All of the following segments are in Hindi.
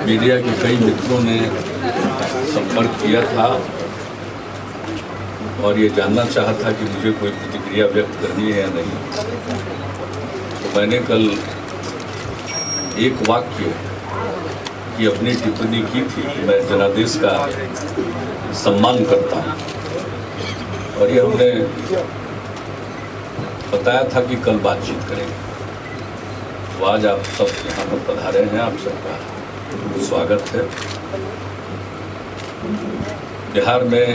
मीडिया के कई मित्रों ने संपर्क किया था और ये जानना चाहा था कि मुझे कोई प्रतिक्रिया व्यक्त करनी है या नहीं। तो मैंने कल एक वाक्य की अपनी टिप्पणी की थी कि मैं जनादेश का सम्मान करता हूँ, और ये हमने बताया था कि कल बातचीत करेंगे। तो आज आप सब यहाँ पर पधारे हैं, आप सबका स्वागत है। बिहार में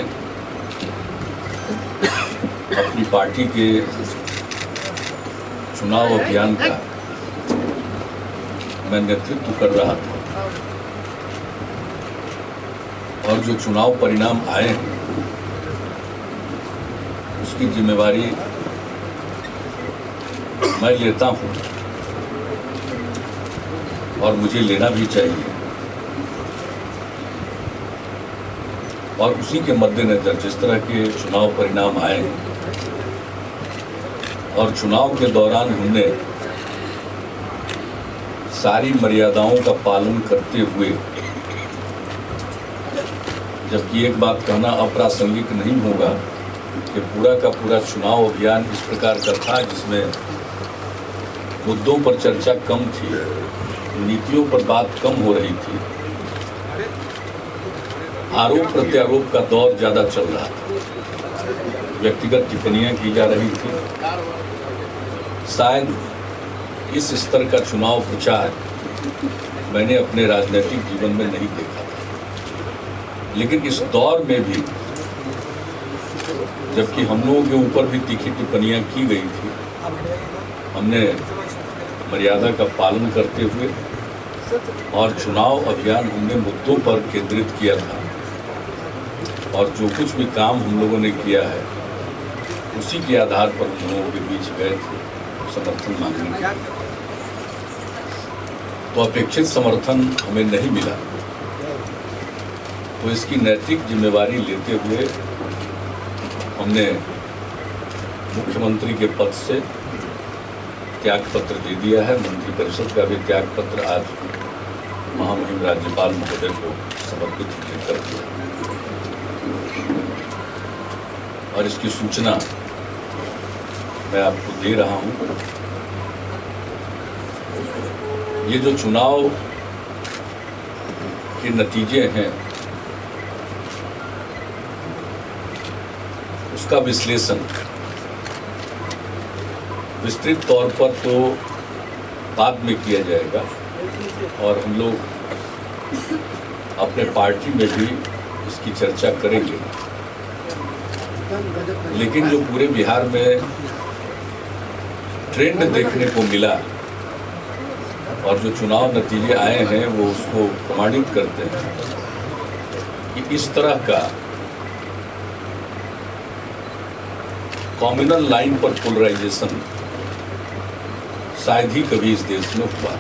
अपनी पार्टी के चुनाव अभियान का मैं नेतृत्व कर रहा था, और जो चुनाव परिणाम आए हैं उसकी जिम्मेवारी मैं लेता हूं और मुझे लेना भी चाहिए। और उसी के मद्देनजर जिस तरह के चुनाव परिणाम आए और चुनाव के दौरान हमने सारी मर्यादाओं का पालन करते हुए, जबकि एक बात कहना अप्रासंगिक नहीं होगा कि पूरा का पूरा चुनाव अभियान इस प्रकार का था जिसमें मुद्दों पर चर्चा कम थी, नीतियों पर बात कम हो रही थी, आरोप प्रत्यारोप का दौर ज़्यादा चल रहा था, व्यक्तिगत टिप्पणियां की जा रही थी। शायद इस स्तर का चुनाव प्रचार मैंने अपने राजनीतिक जीवन में नहीं देखा था। लेकिन इस दौर में भी, जबकि हम लोगों के ऊपर भी तीखी टिप्पणियां की गई थी, हमने मर्यादा का पालन करते हुए और चुनाव अभियान हमने मुद्दों पर केंद्रित किया था, और जो कुछ भी काम हम लोगों ने किया है उसी के आधार पर हम लोगों के बीच गए थे समर्थन मांगने के लिए। तो अपेक्षित समर्थन हमें नहीं मिला, तो इसकी नैतिक जिम्मेवारी लेते हुए हमने मुख्यमंत्री के पद से त्याग पत्र दे दिया है। मंत्रिपरिषद का भी त्याग पत्र आज महामहिम राज्यपाल महोदय को समर्पित कर दिया, और इसकी सूचना मैं आपको दे रहा हूं। ये जो चुनाव के नतीजे हैं उसका विश्लेषण विस्तृत तौर पर तो बाद में किया जाएगा, और हम लोग अपने पार्टी में भी इसकी चर्चा करेंगे। लेकिन जो पूरे बिहार में ट्रेंड देखने को मिला और जो चुनाव नतीजे आए हैं वो उसको प्रमाणित करते हैं कि इस तरह का कॉम्युनल लाइन पर पोलराइजेशन शायद ही कभी इस देश में हुआ।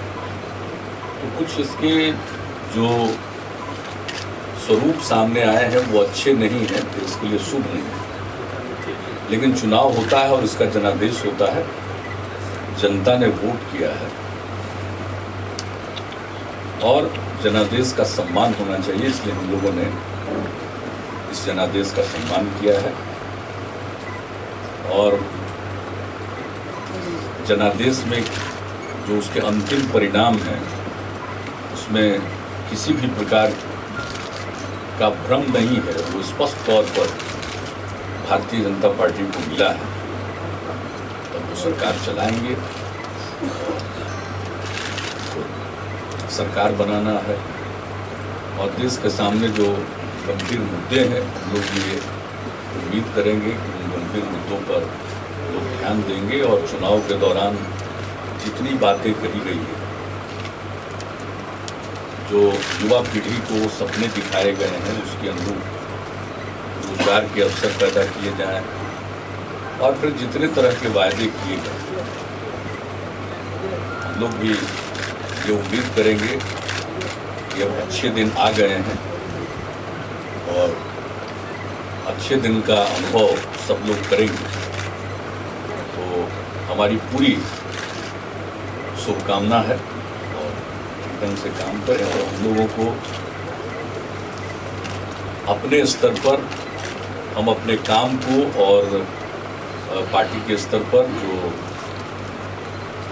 तो कुछ इसके जो स्वरूप सामने आए हैं वो अच्छे नहीं हैं, देश के लिए शुभ नहीं है। लेकिन चुनाव होता है और इसका जनादेश होता है, जनता ने वोट किया है और जनादेश का सम्मान होना चाहिए, इसलिए हम लोगों ने इस जनादेश का सम्मान किया है। और जनादेश में जो उसके अंतिम परिणाम हैं उसमें किसी भी प्रकार का भ्रम नहीं है, वो स्पष्ट तौर पर भारतीय जनता पार्टी को मिला है। तब वो सरकार चलाएंगे, सरकार बनाना है, और देश के सामने जो गंभीर मुद्दे हैं हम लोग ये उम्मीद करेंगे कि उन गंभीर मुद्दों पर लोग ध्यान देंगे। और चुनाव के दौरान जितनी बातें कही गई है, जो युवा पीढ़ी को सपने दिखाए गए हैं, उसके अनुरूप रोजगार के अवसर पैदा किए जाएं, और फिर जितने तरह के वायदे किए गए, हम लोग भी ये उम्मीद करेंगे कि अब अच्छे दिन आ गए हैं और अच्छे दिन का अनुभव सब लोग करेंगे। तो हमारी पूरी शुभकामना है और ढंग से काम करें और हम लोगों को अपने स्तर पर हम अपने काम को और पार्टी के स्तर पर जो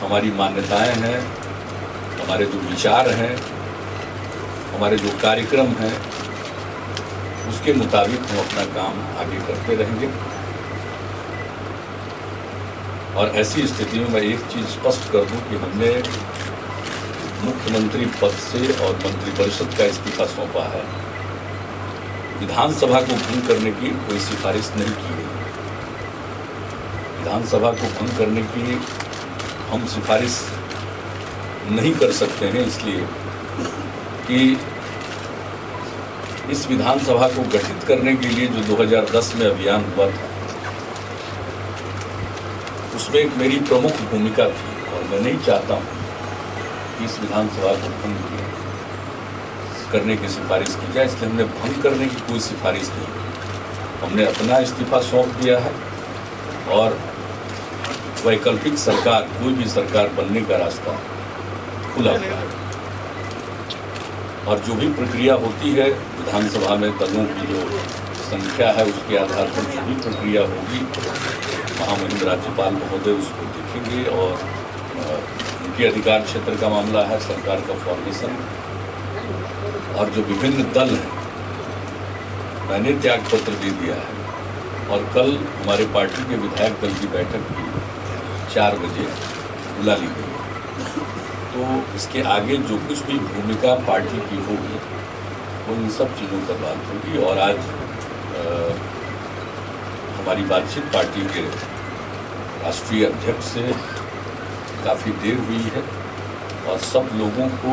हमारी मान्यताएं हैं, हमारे जो विचार हैं, हमारे जो कार्यक्रम हैं, उसके मुताबिक हम अपना काम आगे करते रहेंगे। और ऐसी स्थिति में मैं एक चीज़ स्पष्ट कर दूं कि हमने मुख्यमंत्री पद से और मंत्रिपरिषद का इस्तीफा सौंपा है। विधानसभा को भंग करने की कोई सिफारिश नहीं की गई। विधानसभा को भंग करने की हम सिफारिश नहीं कर सकते हैं, इसलिए कि इस विधानसभा को गठित करने के लिए जो 2010 में अभियान हुआ था, उसमें एक मेरी प्रमुख भूमिका थी और मैं नहीं चाहता हूँ कि इस विधानसभा को भंग करने की सिफारिश की जाए, इसलिए हमने भंग करने की कोई सिफारिश नहीं की। हमने अपना इस्तीफा सौंप दिया है और वैकल्पिक सरकार, कोई भी सरकार बनने का रास्ता खुला हुआ है। और जो भी प्रक्रिया होती है विधानसभा में, दलों की जो संख्या है उसके आधार पर जो भी प्रक्रिया होगी, महामहिम राज्यपाल महोदय उसको देखेंगे और उनके अधिकार क्षेत्र का मामला है, सरकार का फॉर्मेशन और जो विभिन्न दल हैं, मैंने त्यागपत्र दे दिया है और कल हमारे पार्टी के विधायक दल की बैठक भी 4 बजे बुला ली गई है। तो इसके आगे जो कुछ भी भूमिका पार्टी की होगी वो इन सब चीज़ों पर बात होगी। और आज हमारी बातचीत पार्टी के राष्ट्रीय अध्यक्ष से काफ़ी देर हुई है और सब लोगों को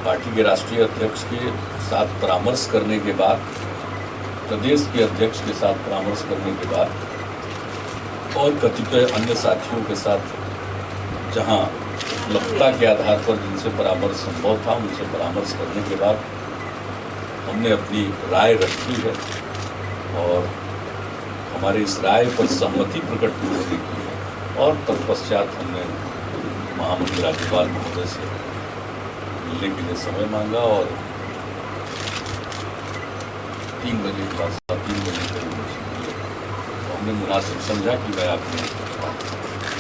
पार्टी के राष्ट्रीय अध्यक्ष के साथ परामर्श करने के बाद, प्रदेश के अध्यक्ष के साथ परामर्श करने के बाद और कतिपय अन्य साथियों के साथ जहां उपलब्धता के आधार पर जिनसे परामर्श संभव था उनसे परामर्श करने के बाद हमने अपनी राय रखी है और हमारे इस राय पर सहमति प्रकट होने की है। और तत्पश्चात हमने महामहिम राज्यपाल महोदय से मिलने के लिए समय मांगा और 3 बजे के बाद 3 बजे करीब तो हमने मुनासिब समझा कि मैं आपने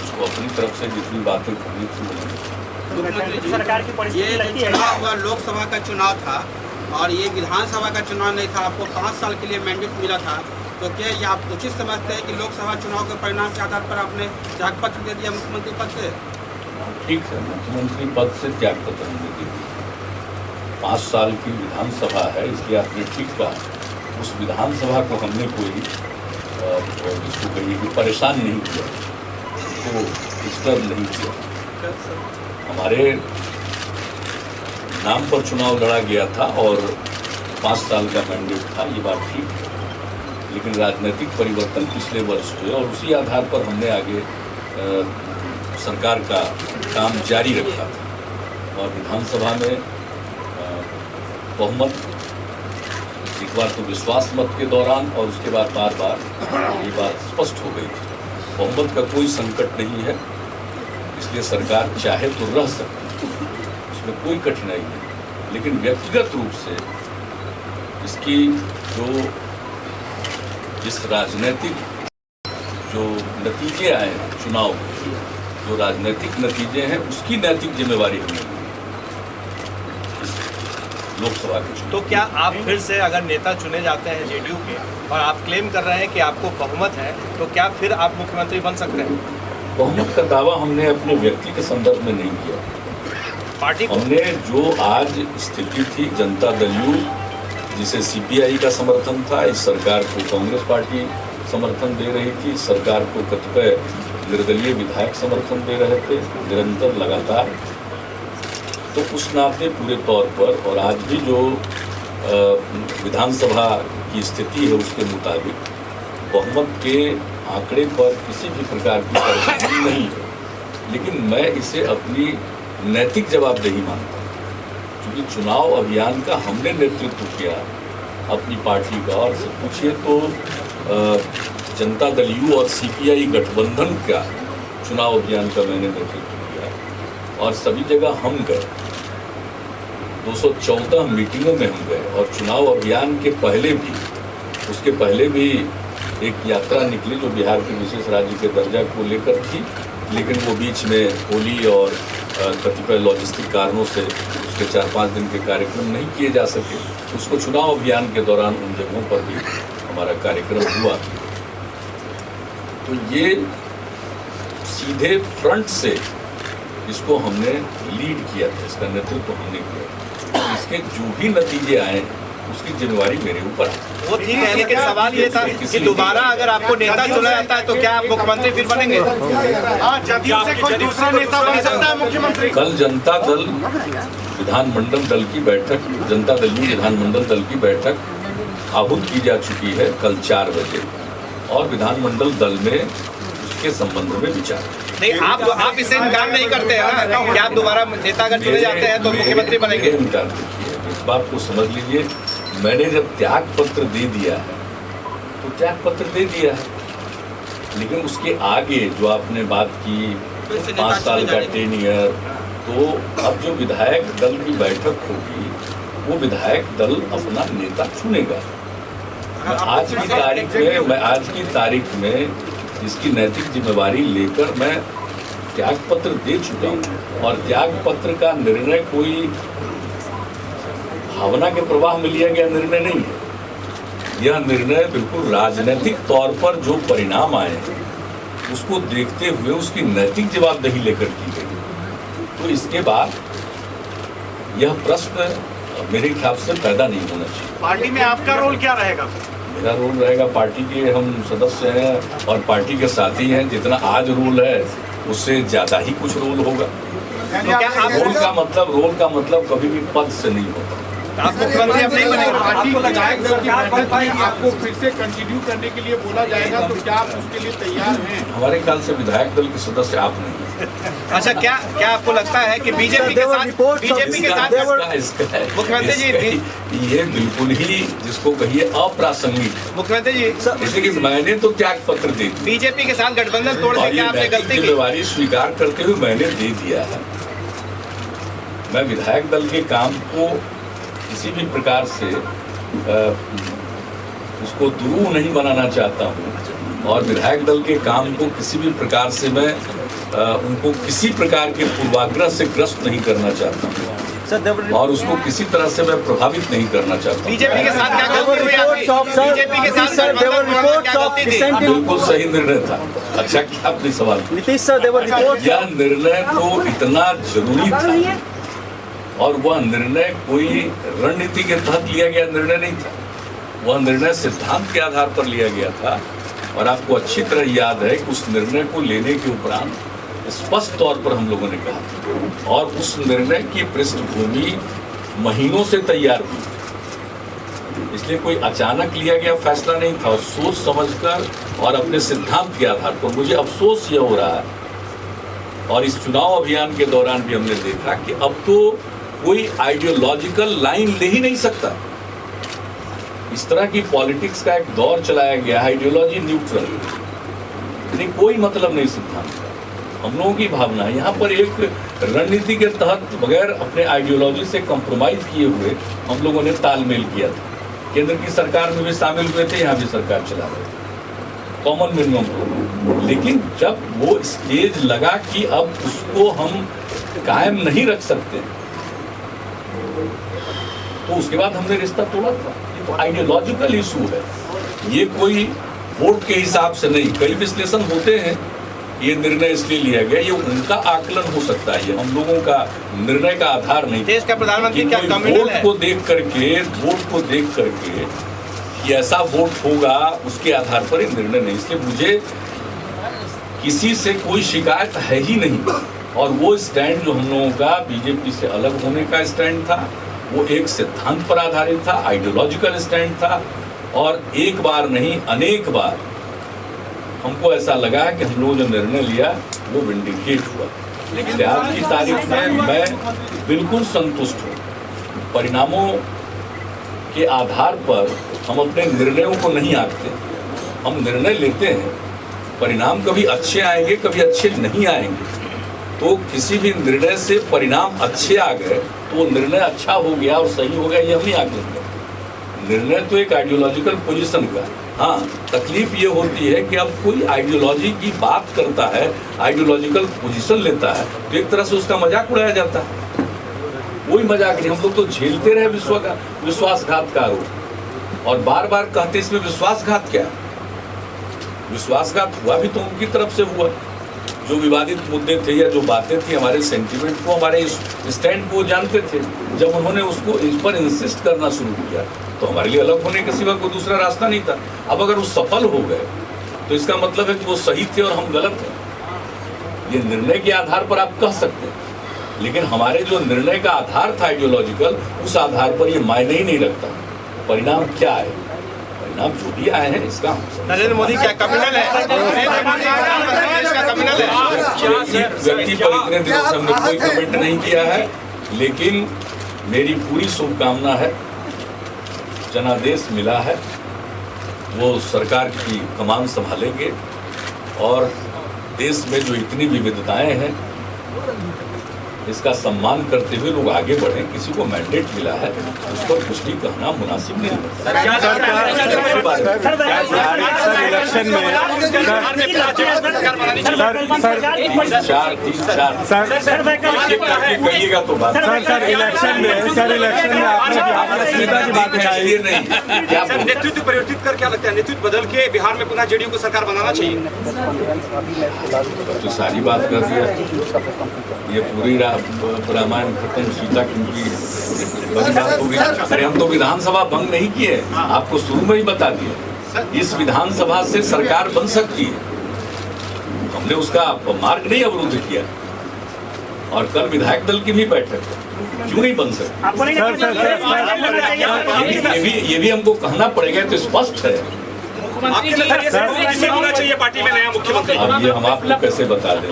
उसको अपनी तरफ से जितनी बातें करनी थी सरकार की परिस्थिति ये चुनाव हुआ, लोकसभा का चुनाव था और ये विधानसभा का चुनाव नहीं था। आपको 5 साल के लिए मैंडेट मिला था, तो क्या ये आप उचित समझते हैं कि लोकसभा चुनाव के परिणाम के आधार पर आपने त्यागपत्र दे दिया मुख्यमंत्री पद से? ठीक है, मुख्यमंत्री पद से त्यागपत्र हमने दे दिया। 5 साल की विधानसभा है, इसलिए आपने ठीक कहा। उस विधानसभा को हमने कोई जिसको कहिए कि परेशान नहीं किया, तो डिस्टर्ब नहीं किया। हमारे नाम पर चुनाव लड़ा गया था और 5 साल का मैंडेट था, ये बात ठीक है, लेकिन राजनीतिक परिवर्तन पिछले वर्ष हुए और उसी आधार पर हमने आगे सरकार का काम जारी रखा था। और विधानसभा में बहुमत एक बार तो विश्वास मत के दौरान और उसके बाद बार बार ये बात स्पष्ट हो गई थी, बहुमत का कोई संकट नहीं है, इसलिए सरकार चाहे तो रह सकती है, इसमें कोई कठिनाई नहीं। लेकिन व्यक्तिगत रूप से इसकी जिस राजनीतिक जो नतीजे आए हैं चुनाव के, जो राजनीतिक नतीजे हैं उसकी नैतिक जिम्मेवारी हमें लोकसभा के। तो क्या आप फिर से अगर नेता चुने जाते हैं जेडीयू के और आप क्लेम कर रहे हैं कि आपको बहुमत है, तो क्या फिर आप मुख्यमंत्री बन सकते हैं? बहुमत का दावा हमने अपने व्यक्ति के संदर्भ में नहीं किया। पार्टी हमने जो आज स्थिति थी, जनता दल यू जिसे सीपीआई का समर्थन था, इस सरकार को कांग्रेस पार्टी समर्थन दे रही थी, सरकार को कतिपय निर्दलीय विधायक समर्थन दे रहे थे निरंतर लगातार। तो उस नाते पूरे तौर पर और आज भी जो विधानसभा की स्थिति है उसके मुताबिक बहुमत के आंकड़े पर किसी भी प्रकार की परेशानी नहीं है, लेकिन मैं इसे अपनी नैतिक जवाबदेही मानता हूँ, क्योंकि चुनाव अभियान का हमने नेतृत्व किया अपनी पार्टी का। और से पूछिए तो जनता दल यू और सीपीआई गठबंधन का चुनाव अभियान का मैंने नेतृत्व किया और सभी जगह हम गए। 214 मीटिंगों में हम गए और चुनाव अभियान के पहले भी, उसके पहले भी एक यात्रा निकली जो बिहार के विशेष राज्य के दर्जा को लेकर थी, लेकिन वो बीच में होली और कतिपय लॉजिस्टिक कारणों से उसके 4-5 दिन के कार्यक्रम नहीं किए जा सके। उसको चुनाव अभियान के दौरान उन जगहों पर भी हमारा कार्यक्रम हुआ। तो ये सीधे फ्रंट से इसको हमने लीड किया था, इसका नेतृत्व हमने किया। इसके जो भी नतीजे आए उसकी जिम्मेवारी मेरे ऊपर है। वो ठीक है, लेकिन सवाल ये था कि दोबारा अगर आपको नेता चुना जाता है तो क्या आप मुख्यमंत्री फिर बनेंगे? जदयू से कोई दूसरा नेता बन सकता है मुख्यमंत्री? कल जनता दल विधानमंडल दल की बैठक, जनता दल में विधानमंडल दल की बैठक आहूत की जा चुकी है कल 4 बजे, और विधानमंडल दल में उसके संबंध में विचार। नहीं, आप इससे इनकार नहीं करते हैं ना कि आप दोबारा नेता अगर चुने जाते हैं तो मुख्यमंत्री बनेंगे? इस बात को समझ लीजिए, मैंने जब त्याग पत्र दे दिया है तो त्याग पत्र दे दिया है, लेकिन उसके आगे जो आपने बात की 5 साल का टेन्योर, तो अब जो विधायक दल की बैठक होगी वो विधायक दल अपना नेता चुनेगा। मैं आज की तारीख में इसकी नैतिक जिम्मेवारी लेकर मैं त्याग पत्र दे चुका हूँ, और त्याग पत्र का निर्णय कोई भावना के प्रवाह में लिया गया निर्णय नहीं है। यह निर्णय बिल्कुल राजनीतिक तौर पर जो परिणाम आए उसको देखते हुए उसकी नैतिक जवाबदेही लेकर की गई। तो इसके बाद यह प्रश्न मेरे ख्याल से पैदा नहीं होना चाहिए। पार्टी में आपका रोल क्या रहेगा? मेरा रोल रहेगा, पार्टी के हम सदस्य हैं और पार्टी के साथी हैं, जितना आज रोल है उससे ज़्यादा ही कुछ रोल होगा। रोल का मतलब कभी भी पद से नहीं होता। आप मुख्यमंत्री अब नहीं बनेंगे? आपको फिर से कंटिन्यू करने के लिए बोला जाएगा तो क्या आप उसके लिए तैयार हैं? हमारे ख्याल से विधायक दल के सदस्य आप नहीं। अच्छा, क्या आपको लगता है कि बीजेपी के साथ मुख्यमंत्री जी ये बिल्कुल ही जिसको कहिए अप्रासंगिक। मुख्यमंत्री जी, जैसे कि मैंने तो त्याग पत्र दे दिया, बीजेपी के साथ गठबंधन तोड़ने की आपने गलती की, जिम्मेवारी स्वीकार करते हुए मैंने दे दिया है। मैं विधायक दल के काम को किसी भी प्रकार से उसको दुरूह नहीं बनाना चाहता हूँ, और विधायक दल के काम को किसी भी प्रकार से मैं उनको किसी प्रकार के पूर्वाग्रह से ग्रस्त नहीं करना चाहता हूँ, और उसको किसी तरह से मैं प्रभावित नहीं करना चाहता। बीजेपी के साथ क्या गलती हुई आपकी? बीजेपी के साथ बिल्कुल सही निर्णय था। अच्छा किया आपने सवाल। यह निर्णय तो इतना जरूरी था, और वह निर्णय कोई रणनीति के तहत लिया गया निर्णय नहीं था। वह निर्णय सिद्धांत के आधार पर लिया गया था, और आपको अच्छी तरह याद है कि उस निर्णय को लेने के उपरांत स्पष्ट तौर पर हम लोगों ने कहा, और उस निर्णय की पृष्ठभूमि महीनों से तैयार हुई। इसलिए कोई अचानक लिया गया फैसला नहीं था, और सोच समझकर और अपने सिद्धांत के आधार पर। मुझे अफसोस यह हो रहा है, और इस चुनाव अभियान के दौरान भी हमने देखा कि अब तो कोई आइडियोलॉजिकल लाइन ले ही नहीं सकता। इस तरह की पॉलिटिक्स का एक दौर चलाया गया, आइडियोलॉजी न्यूट्रल, यानी कोई मतलब नहीं सिद्धांत का। हम लोगों की भावना है यहाँ पर एक रणनीति के तहत बगैर अपने आइडियोलॉजी से कॉम्प्रोमाइज किए हुए हम लोगों ने तालमेल किया था। केंद्र की सरकार में भी शामिल हुए थे, यहाँ भी सरकार चला रहे थे कॉमन मिनिमम। लेकिन जब वो स्टेज लगा कि अब उसको हम कायम नहीं रख सकते, तो उसके बाद हमने रिश्ता तोड़ा था। ये तो आइडियोलॉजिकल इशू है, ये कोई वोट के हिसाब से नहीं। कई विश्लेषण होते हैं, ये निर्णय इसलिए लिया गया, ये उनका आकलन हो सकता है, ये हम लोगों का निर्णय का आधार नहीं। देश का प्रधानमंत्री क्या वोट को देख करके कि ऐसा वोट होगा उसके आधार पर ये निर्णय नहीं। इसलिए मुझे किसी से कोई शिकायत है ही नहीं, और वो स्टैंड जो हम लोगों का बीजेपी से अलग होने का स्टैंड था, वो एक सिद्धांत पर आधारित था, आइडियोलॉजिकल स्टैंड था। और एक बार नहीं अनेक बार हमको ऐसा लगा कि हम लोगों ने निर्णय लिया वो विंडिकेट हुआ। लेकिन आज की तारीख में मैं बिल्कुल संतुष्ट हूँ। परिणामों के आधार पर हम अपने निर्णयों को नहीं आंकते, हम निर्णय लेते हैं। परिणाम कभी अच्छे आएंगे, कभी अच्छे नहीं आएंगे, तो किसी भी निर्णय से परिणाम अच्छे आ गए तो वो निर्णय अच्छा हो गया और सही हो गया ये हम नहीं आकलन करते। निर्णय तो एक आइडियोलॉजिकल पोजीशन का। हाँ, तकलीफ ये होती है कि अब कोई आइडियोलॉजी की बात करता है, आइडियोलॉजिकल पोजीशन लेता है, तो एक तरह से उसका मजाक उड़ाया जाता है। कोई मजाक नहीं, हम लोग तो झेलते रहे विश्वासघात का आरोप और बार बार कहते इसमें विश्वासघात क्या। विश्वासघात हुआ भी तो उनकी तरफ से हुआ। जो विवादित मुद्दे थे या जो बातें थी हमारे सेंटिमेंट को, हमारे स्टैंड को जानते थे। जब उन्होंने उसको इस पर इंसिस्ट करना शुरू किया तो हमारे लिए अलग होने के सिवा कोई दूसरा रास्ता नहीं था। अब अगर वो सफल हो गए तो इसका मतलब है कि वो सही थे और हम गलत हैं। ये निर्णय के आधार पर आप कह सकते हैं, लेकिन हमारे जो निर्णय का आधार था आइडियोलॉजिकल, उस आधार पर ये मायने ही नहीं रखता परिणाम क्या है। परिणाम जो भी आए हैं इसका नरेंद्र मोदी क्या कम्युनल है? व्यक्ति पर इतने दिनों से हमने कोई कमेंट नहीं किया है, लेकिन मेरी पूरी शुभकामना है। जनादेश मिला है, वो सरकार की कमान संभालेंगे और देश में जो इतनी विविधताएं हैं इसका सम्मान करते हुए लोग आगे बढ़ें। किसी को मैंडेट मिला है उस पर कुछ भी कहना मुनासिब नहीं लगता। कहिएगा तो बात इलेक्शन में आपने नेतृत्व परिवर्तित कर क्या लगता है? नेतृत्व बदल के बिहार में पुनः जेडीयू को सरकार बनाना चाहिए? तो सारी बात कर दिया, ये पूरी रामायण खत्म, सीता क्योंकि बड़ी बात हो गई। अरे हम तो विधानसभा भंग नहीं किए, आपको शुरू में ही बता दिया। इस विधानसभा से सरकार बन सकती है, हमने उसका मार्ग नहीं अवरुद्ध किया। और कल विधायक दल की भी बैठक है, क्यों नहीं बन सकती? ये भी हमको कहना पड़ेगा। तो स्पष्ट है किसे होना चाहिए पार्टी में नया मुख्यमंत्री? अब ये हम आपको कैसे बता दें?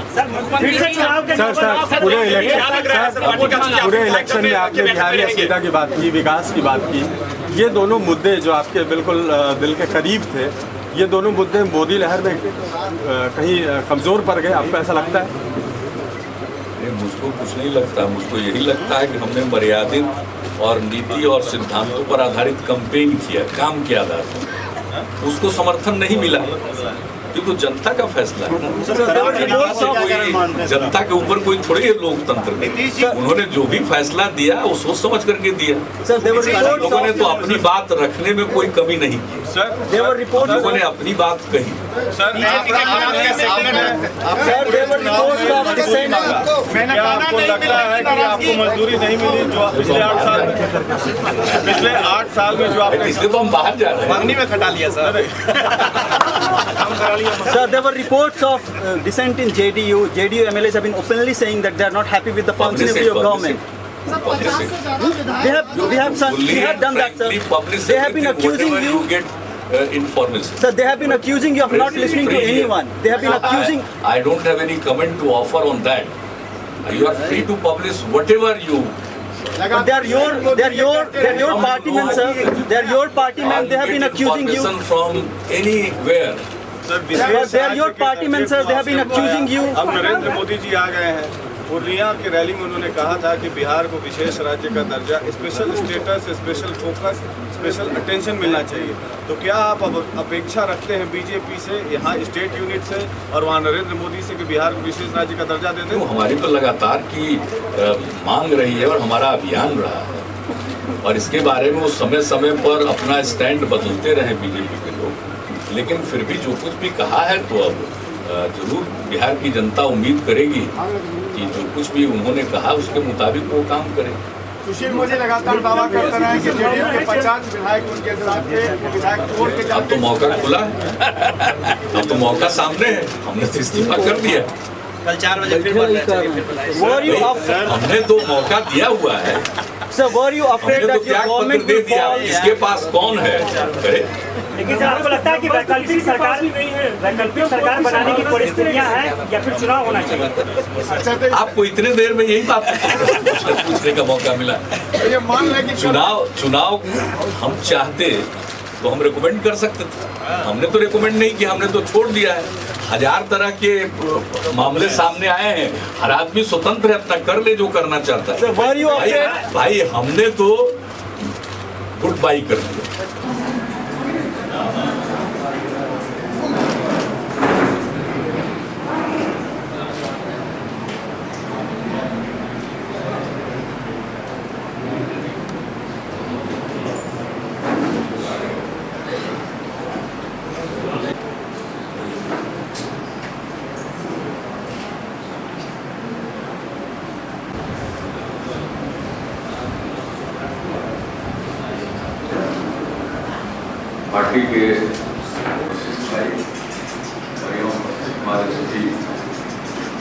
पूरे इलेक्शन में आपने बिहारी अस्मिता की बात की, विकास की बात की। ये दोनों मुद्दे जो आपके बिल्कुल दिल के करीब थे, ये दोनों मुद्दे मोदी लहर में कहीं कमजोर पड़ गए, आपको ऐसा लगता है? मुझको कुछ नहीं लगता। मुझको यही लगता है कि हमने मर्यादित और नीति और सिद्धांतों पर आधारित कैंपेन किया, काम के आधार पर। उसको समर्थन नहीं मिला क्योंकि जनता का फैसला है। जनता के ऊपर कोई थोड़ी लोकतंत्र नहीं। उन्होंने जो भी फैसला दिया वो सोच समझ करके दिया। लोगों ने तो अपनी बात रखने में कोई कमी नहीं की। लोगों ने अपनी बात कही। आपको लगता है कि आपको मजदूरी नहीं मिली जो पिछले 8 साल में जो आपने? इसलिए तो हम बाहर जा रहे हैं। मंगनी में खटा लिया sir. Sir, there were reports of dissent in JDU. JDU MLAs have been openly saying that they are not happy with the functionality of government. We have done that, sir. They have been accusing you. Information. Sir, they have been accusing you of not listening to anyone. They have been accusing. I don't have any comment to offer on that. You are free to publish whatever you. But they are your party men, sir. They are your party men. They have been accusing you. Information from anywhere. They are your party men, sir. They have been accusing you. अब नरेंद्र मोदी जी आ गए हैं। पूर्णिया की रैली में उन्होंने कहा था कि बिहार को विशेष राज्य का दर्जा, special status, special focus, special attention मिलना चाहिए। तो क्या आप अब अपेक्षा रखते हैं बीजेपी से, यहाँ स्टेट यूनिट से और वहाँ नरेंद्र मोदी से कि बिहार को विशेष राज्य का दर्जा दे दें? हमारी तो लगातार की मांग रही है और हमारा अभियान रहा है और इसके बारे में वो समय समय पर अपना स्टैंड बदलते रहे बीजेपी के लोग। लेकिन फिर भी जो कुछ भी कहा है तो अब जरूर बिहार की जनता उम्मीद करेगी कि जो कुछ भी उन्होंने कहा उसके मुताबिक वो काम करें। सुशील मोदी लगातार दावा करते रहे कि जेडीयू के 50 विधायक उनके साथ थे, विधायक तोड़ के अब तो मौका खुला है। अब तो मौका सामने है। हमने तो इस्तीफा कर दिया। कल 4 बजे फिर हमने तो मौका दिया हुआ है। Sir, were you afraid हमने तो that your त्याग पत्र government दे will दिया। fall? इसके पास कौन है करे? लेकिन सर आपको लगता है कि वैकल्पिक सरकार बनाने की परिस्थितियां हैं या फिर चुनाव होना चाहिए? आपको इतने देर में यही बात पूछने का मौका मिला। ये मान लें कि चुनाव हम चाहते तो हम रिकमेंड कर सकते थे। हमने तो रिकमेंड नहीं किया, हमने तो छोड़ दिया है। 1000 तरह के मामले सामने आए हैं, हर आदमी स्वतंत्र है, अपना कर ले जो करना चाहता है। भाई हमने तो गुड बाई कर दिया। पार्टी के